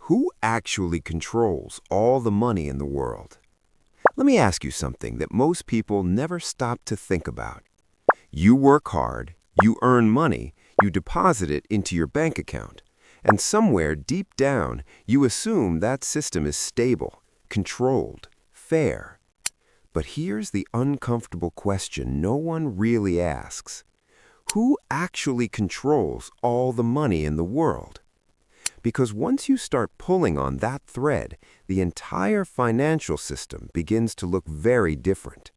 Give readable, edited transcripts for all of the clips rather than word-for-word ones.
Who actually controls all the money in the world? Let me ask you something that most people never stop to think about. You work hard, you earn money, you deposit it into your bank account, and somewhere deep down, you assume that system is stable, controlled, fair. But here's the uncomfortable question no one really asks. Who actually controls all the money in the world? Because once you start pulling on that thread, the entire financial system begins to look very different.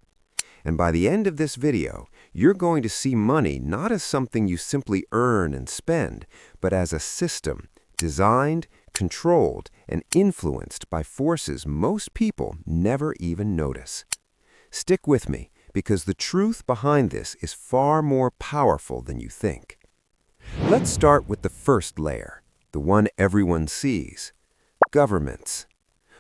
And by the end of this video, you're going to see money not as something you simply earn and spend, but as a system designed, controlled, and influenced by forces most people never even notice. Stick with me, because the truth behind this is far more powerful than you think. Let's start with the first layer, the one everyone sees: governments.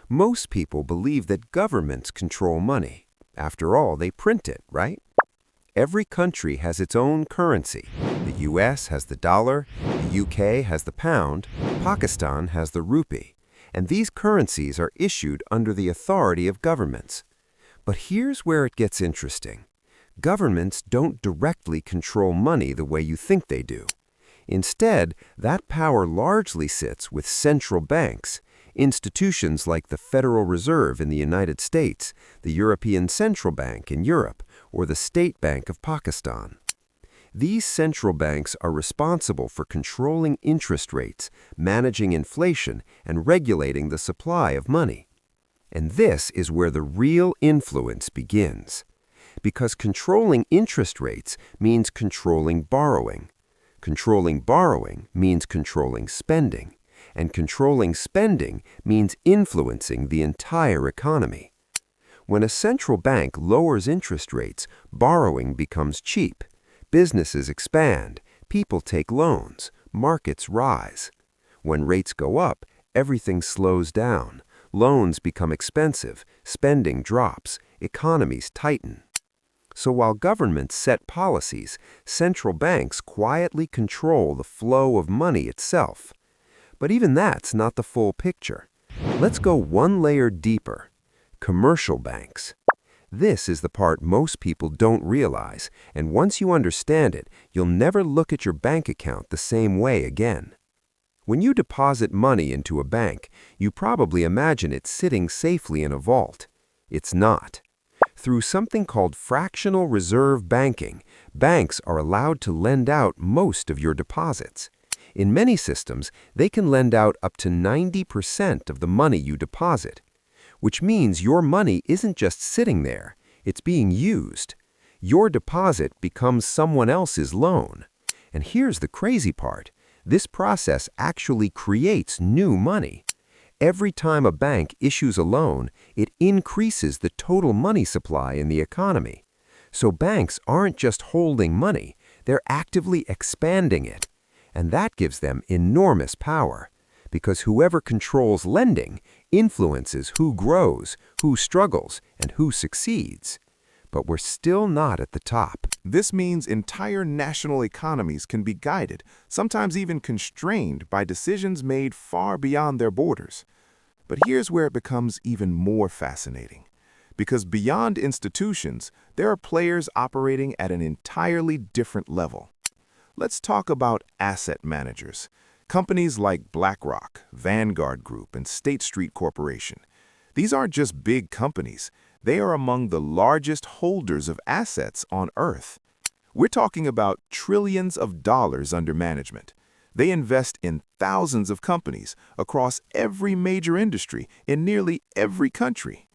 Most people believe that governments control money. After all, they print it, right? Every country has its own currency. The US has the dollar, the UK has the pound, Pakistan has the rupee, and these currencies are issued under the authority of governments. But here's where it gets interesting. Governments don't directly control money the way you think they do. Instead, that power largely sits with central banks, institutions like the Federal Reserve in the United States, the European Central Bank in Europe, or the State Bank of Pakistan. These central banks are responsible for controlling interest rates, managing inflation, and regulating the supply of money. And this is where the real influence begins. Because controlling interest rates means controlling borrowing. Controlling borrowing means controlling spending. And controlling spending means influencing the entire economy. When a central bank lowers interest rates, borrowing becomes cheap. Businesses expand, people take loans, markets rise. When rates go up, everything slows down. Loans become expensive, spending drops, economies tighten. So while governments set policies, central banks quietly control the flow of money itself. But even that's not the full picture. Let's go one layer deeper. Commercial banks. This is the part most people don't realize, and once you understand it, you'll never look at your bank account the same way again. When you deposit money into a bank, you probably imagine it sitting safely in a vault. It's not. Through something called fractional reserve banking, banks are allowed to lend out most of your deposits. In many systems, they can lend out up to 90% of the money you deposit, which means your money isn't just sitting there, it's being used. Your deposit becomes someone else's loan. And here's the crazy part. This process actually creates new money. Every time a bank issues a loan, it increases the total money supply in the economy. So banks aren't just holding money, they're actively expanding it. And that gives them enormous power, because whoever controls lending influences who grows, who struggles, and who succeeds. But we're still not at the top. This means entire national economies can be guided, sometimes even constrained by decisions made far beyond their borders. But here's where it becomes even more fascinating. Because beyond institutions, there are players operating at an entirely different level. Let's talk about asset managers. Companies like BlackRock, Vanguard Group, and State Street Corporation. These aren't just big companies. They are among the largest holders of assets on Earth. We're talking about trillions of dollars under management. They invest in thousands of companies across every major industry in nearly every country,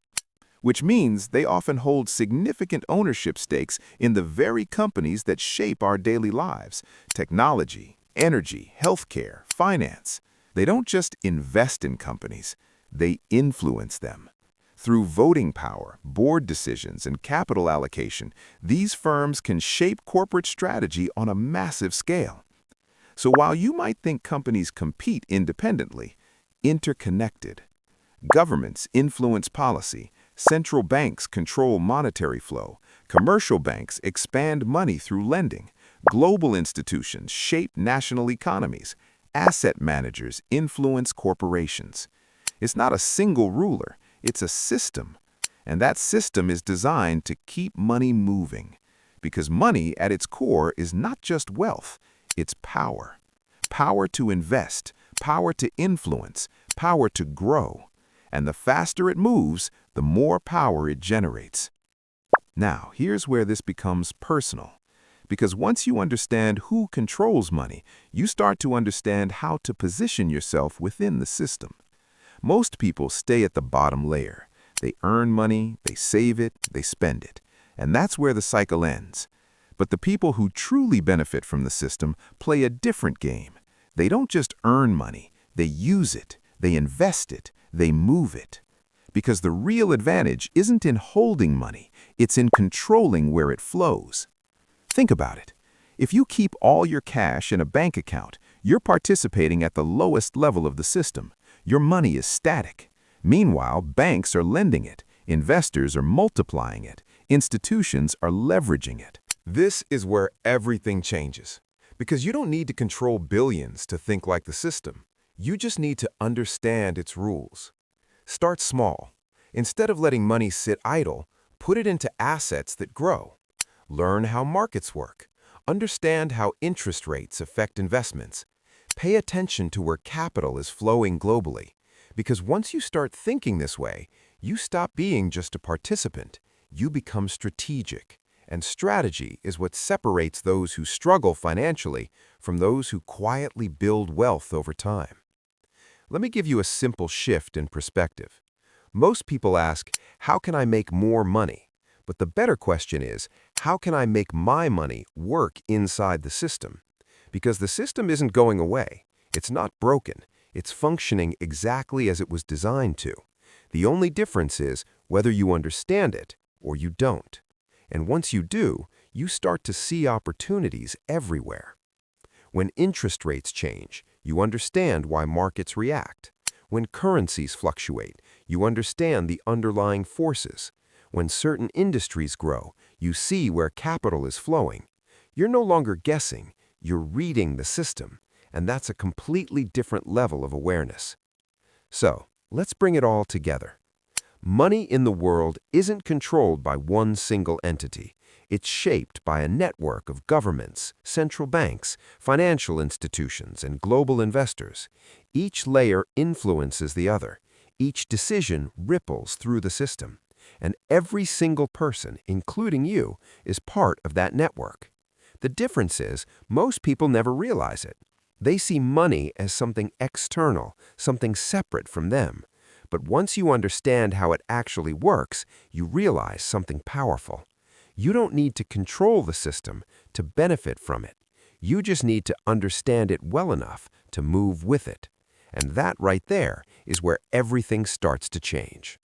which means they often hold significant ownership stakes in the very companies that shape our daily lives: technology, energy, healthcare, finance. They don't just invest in companies, they influence them. Through voting power, board decisions, and capital allocation, these firms can shape corporate strategy on a massive scale. So while you might think companies compete independently, interconnected. Governments influence policy, central banks control monetary flow, commercial banks expand money through lending, global institutions shape national economies, asset managers influence corporations. It's not a single ruler, it's a system. And that system is designed to keep money moving. Because money, at its core, is not just wealth, it's power. Power to invest, power to influence, power to grow. And the faster it moves, the more power it generates. Now, here's where this becomes personal. Because once you understand who controls money, you start to understand how to position yourself within the system. Most people stay at the bottom layer. They earn money, they save it, they spend it. And that's where the cycle ends. But the people who truly benefit from the system play a different game. They don't just earn money, they use it, they invest it, they move it. Because the real advantage isn't in holding money, it's in controlling where it flows. Think about it. If you keep all your cash in a bank account, you're participating at the lowest level of the system. Your money is static. Meanwhile, banks are lending it, investors are multiplying it, institutions are leveraging it. This is where everything changes. Because you don't need to control billions to think like the system. You just need to understand its rules. Start small. Instead of letting money sit idle, put it into assets that grow. Learn how markets work. Understand how interest rates affect investments. Pay attention to where capital is flowing globally. Because once you start thinking this way, you stop being just a participant. You become strategic. And strategy is what separates those who struggle financially from those who quietly build wealth over time. Let me give you a simple shift in perspective. Most people ask, how can I make more money? But the better question is, how can I make my money work inside the system? Because the system isn't going away. It's not broken. It's functioning exactly as it was designed to. The only difference is whether you understand it or you don't. And once you do, you start to see opportunities everywhere. When interest rates change, you understand why markets react. When currencies fluctuate, you understand the underlying forces. When certain industries grow, you see where capital is flowing. You're no longer guessing, you're reading the system, and that's a completely different level of awareness. So, let's bring it all together. Money in the world isn't controlled by one single entity. It's shaped by a network of governments, central banks, financial institutions, and global investors. Each layer influences the other. Each decision ripples through the system. And every single person, including you, is part of that network. The difference is, most people never realize it. They see money as something external, something separate from them. But once you understand how it actually works, you realize something powerful. You don't need to control the system to benefit from it. You just need to understand it well enough to move with it. And that right there is where everything starts to change.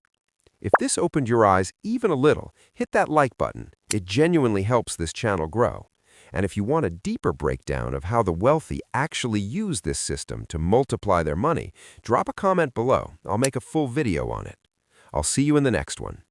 If this opened your eyes even a little, hit that like button. It genuinely helps this channel grow. And if you want a deeper breakdown of how the wealthy actually use this system to multiply their money, drop a comment below. I'll make a full video on it. I'll see you in the next one.